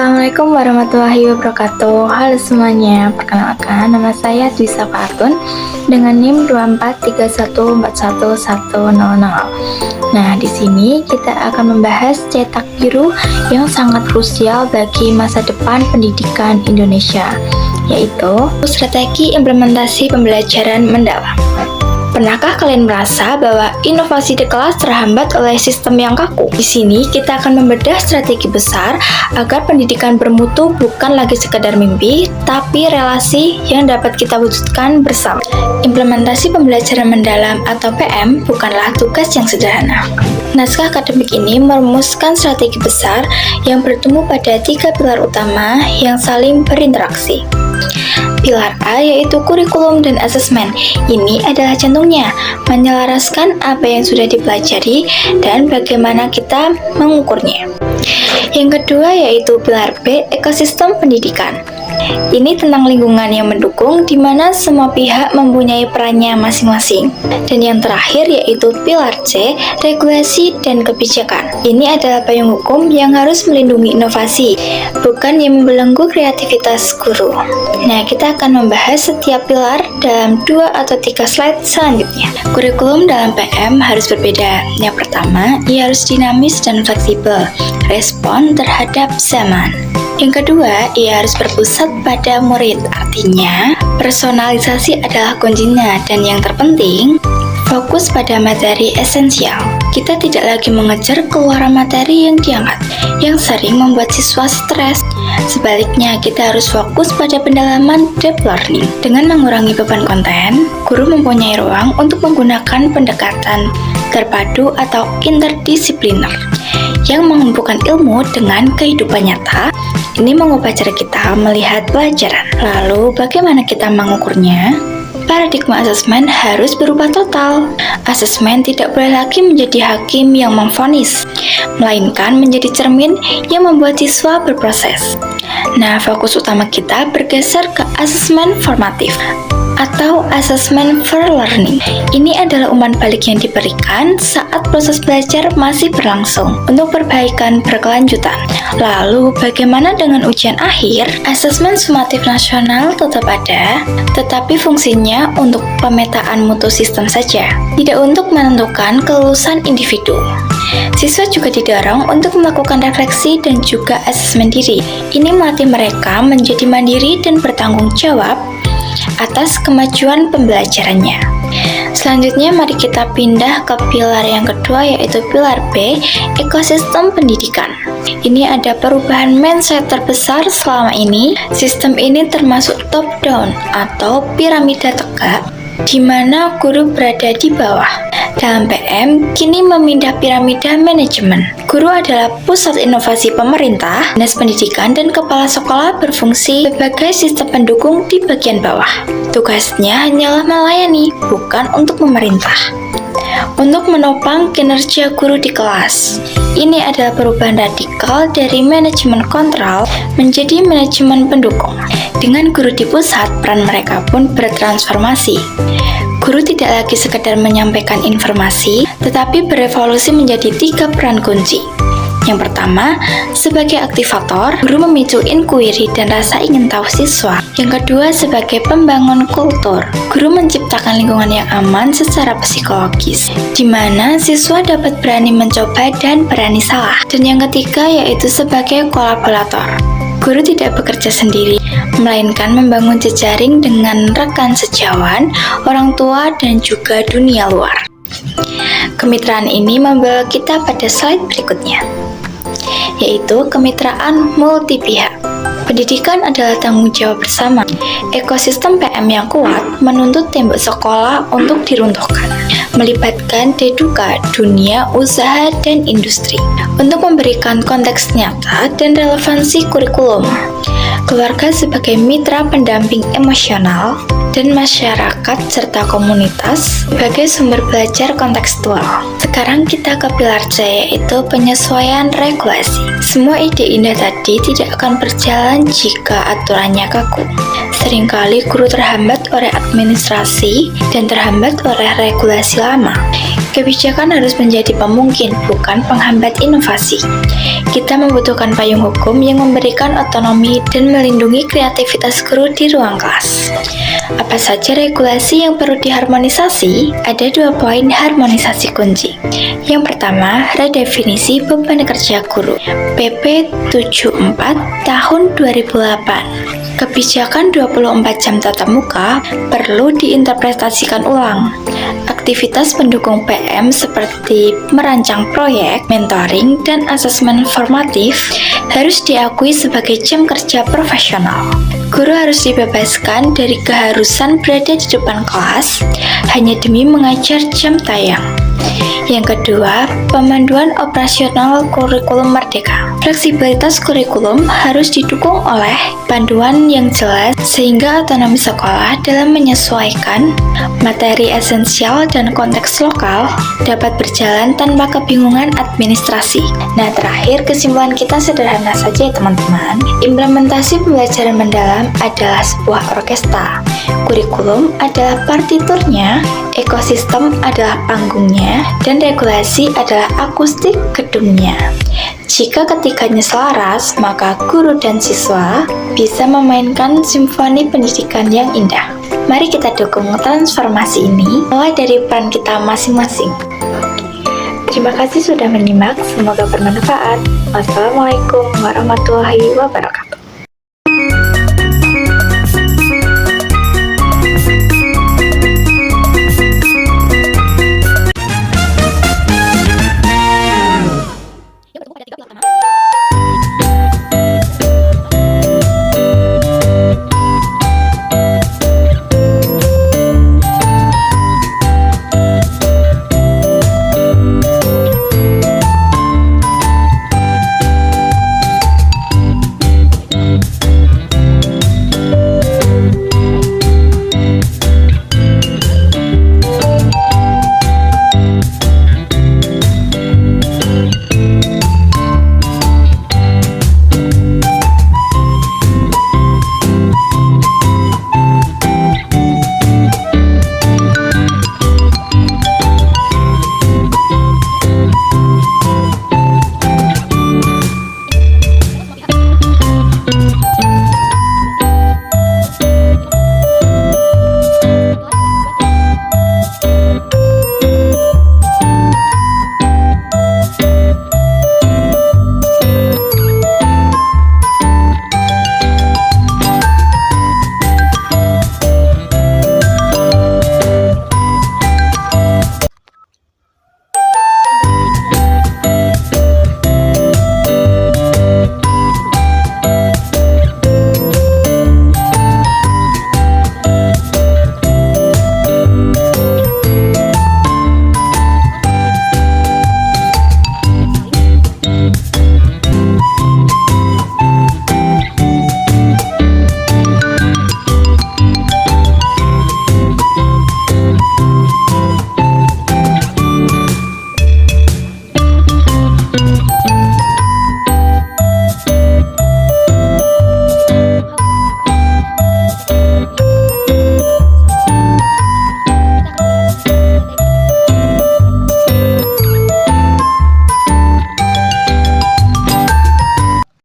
Assalamualaikum warahmatullahi wabarakatuh. Halo semuanya, perkenalkan nama saya Dwi Safatun dengan NIM 243141100. Nah, di sini kita akan membahas cetak biru yang sangat krusial bagi masa depan pendidikan Indonesia, yaitu strategi implementasi pembelajaran mendalam. Pernahkah kalian merasa bahwa inovasi di kelas terhambat oleh sistem yang kaku? Di sini kita akan membedah strategi besar agar pendidikan bermutu bukan lagi sekadar mimpi, tapi relasi yang dapat kita wujudkan bersama. Implementasi pembelajaran mendalam atau PM bukanlah tugas yang sederhana. Naskah akademik ini merumuskan strategi besar yang bertemu pada 3 pilar utama yang saling berinteraksi. Pilar A yaitu kurikulum dan asesmen. Ini adalah jantungnya, menyelaraskan apa yang sudah dipelajari dan bagaimana kita mengukurnya. Yang kedua yaitu pilar B, ekosistem pendidikan. Ini tentang lingkungan yang mendukung, di mana semua pihak mempunyai perannya masing-masing. Dan yang terakhir yaitu pilar C, regulasi dan kebijakan. Ini adalah payung hukum yang harus melindungi inovasi, bukan yang membelenggu kreativitas guru. Nah, kita akan membahas setiap pilar dalam 2 atau 3 slide selanjutnya. Kurikulum dalam PM harus berbeda. Yang pertama, ia harus dinamis dan fleksibel, respon terhadap zaman. Yang kedua, ia harus berpusat pada murid, artinya personalisasi adalah kuncinya, dan yang terpenting, fokus pada materi esensial. Kita tidak lagi mengejar keluaran materi yang diangkat, yang sering membuat siswa stres. Sebaliknya, kita harus fokus pada pendalaman deep learning. Dengan mengurangi beban konten, guru mempunyai ruang untuk menggunakan pendekatan terpadu atau interdisipliner yang menghubungkan ilmu dengan kehidupan nyata. Ini mengubah cara kita melihat pelajaran. Lalu, bagaimana kita mengukurnya? Paradigma asesmen harus berubah total. Asesmen tidak boleh lagi menjadi hakim yang memvonis, melainkan menjadi cermin yang membuat siswa berproses. Nah, fokus utama kita bergeser ke asesmen formatif atau assessment for learning. Ini adalah umpan balik yang diberikan saat proses belajar masih berlangsung untuk perbaikan berkelanjutan. Lalu, bagaimana dengan ujian akhir? Asesmen sumatif nasional tetap ada, tetapi fungsinya untuk pemetaan mutu sistem saja, tidak untuk menentukan kelulusan individu. Siswa juga didorong untuk melakukan refleksi dan juga asesmen diri. Ini melatih mereka menjadi mandiri dan bertanggung jawab atas kemajuan pembelajarannya. Selanjutnya, mari kita pindah ke pilar yang kedua, yaitu pilar B, ekosistem pendidikan. Ini ada perubahan mindset terbesar selama ini. Sistem ini termasuk top down atau piramida tegak, di mana guru berada di bawah. Dalam PM, kini memindah piramida manajemen. Guru adalah pusat inovasi pemerintah, dinas pendidikan, dan kepala sekolah berfungsi sebagai sistem pendukung di bagian bawah. Tugasnya hanyalah melayani, bukan untuk memerintah. Untuk menopang kinerja guru di kelas. Ini adalah perubahan radikal dari manajemen kontrol menjadi manajemen pendukung. Dengan guru di pusat, peran mereka pun bertransformasi. Guru tidak lagi sekedar menyampaikan informasi, tetapi berevolusi menjadi 3 peran kunci. Yang pertama, sebagai aktivator, guru memicu inquiry dan rasa ingin tahu siswa. Yang kedua, sebagai pembangun kultur, guru menciptakan lingkungan yang aman secara psikologis, di mana siswa dapat berani mencoba dan berani salah. Dan yang ketiga, yaitu sebagai kolaborator. Guru tidak bekerja sendiri, melainkan membangun jejaring dengan rekan sejawat, orang tua, dan juga dunia luar. Kemitraan ini membawa kita pada slide berikutnya, yaitu kemitraan multi pihak. Pendidikan adalah tanggung jawab bersama. Ekosistem PM yang kuat menuntut tembok sekolah untuk diruntuhkan, melibatkan deduka, dunia usaha, dan industri untuk memberikan konteks nyata dan relevansi kurikulum. Keluarga sebagai mitra pendamping emosional, dan masyarakat serta komunitas sebagai sumber belajar kontekstual. Sekarang kita ke pilar C, yaitu penyesuaian regulasi. Semua ide indah tadi tidak akan berjalan jika aturannya kaku. Seringkali guru terhambat oleh administrasi dan terhambat oleh regulasi lama. Kebijakan harus menjadi pemungkin, bukan penghambat inovasi. Kita membutuhkan payung hukum yang memberikan otonomi dan melindungi kreativitas guru di ruang kelas. Apa saja regulasi yang perlu diharmonisasi? Ada 2 poin harmonisasi kunci. Yang pertama, redefinisi beban kerja guru. PP 74 tahun 2008. Kebijakan 24 jam tatap muka perlu diinterpretasikan ulang. Aktivitas pendukung PM seperti merancang proyek, mentoring, dan asesmen formatif harus diakui sebagai jam kerja profesional. Guru harus dibebaskan dari keharusan berada di depan kelas hanya demi mengajar jam tayang. Yang kedua, pemanduan operasional kurikulum merdeka. Fleksibilitas kurikulum harus didukung oleh panduan yang jelas sehingga otonomi sekolah dalam menyesuaikan materi esensial dan konteks lokal dapat berjalan tanpa kebingungan administrasi. Nah, terakhir kesimpulan kita sederhana saja ya teman-teman. Implementasi pembelajaran mendalam adalah sebuah orkestra. Kurikulum adalah partiturnya, ekosistem adalah panggungnya, dan regulasi adalah akustik gedungnya. Jika ketiganya selaras, maka guru dan siswa bisa memainkan simfoni pendidikan yang indah. Mari kita dukung transformasi ini mulai dari peran kita masing-masing. Terima kasih sudah menyimak, semoga bermanfaat. Wassalamualaikum warahmatullahi wabarakatuh.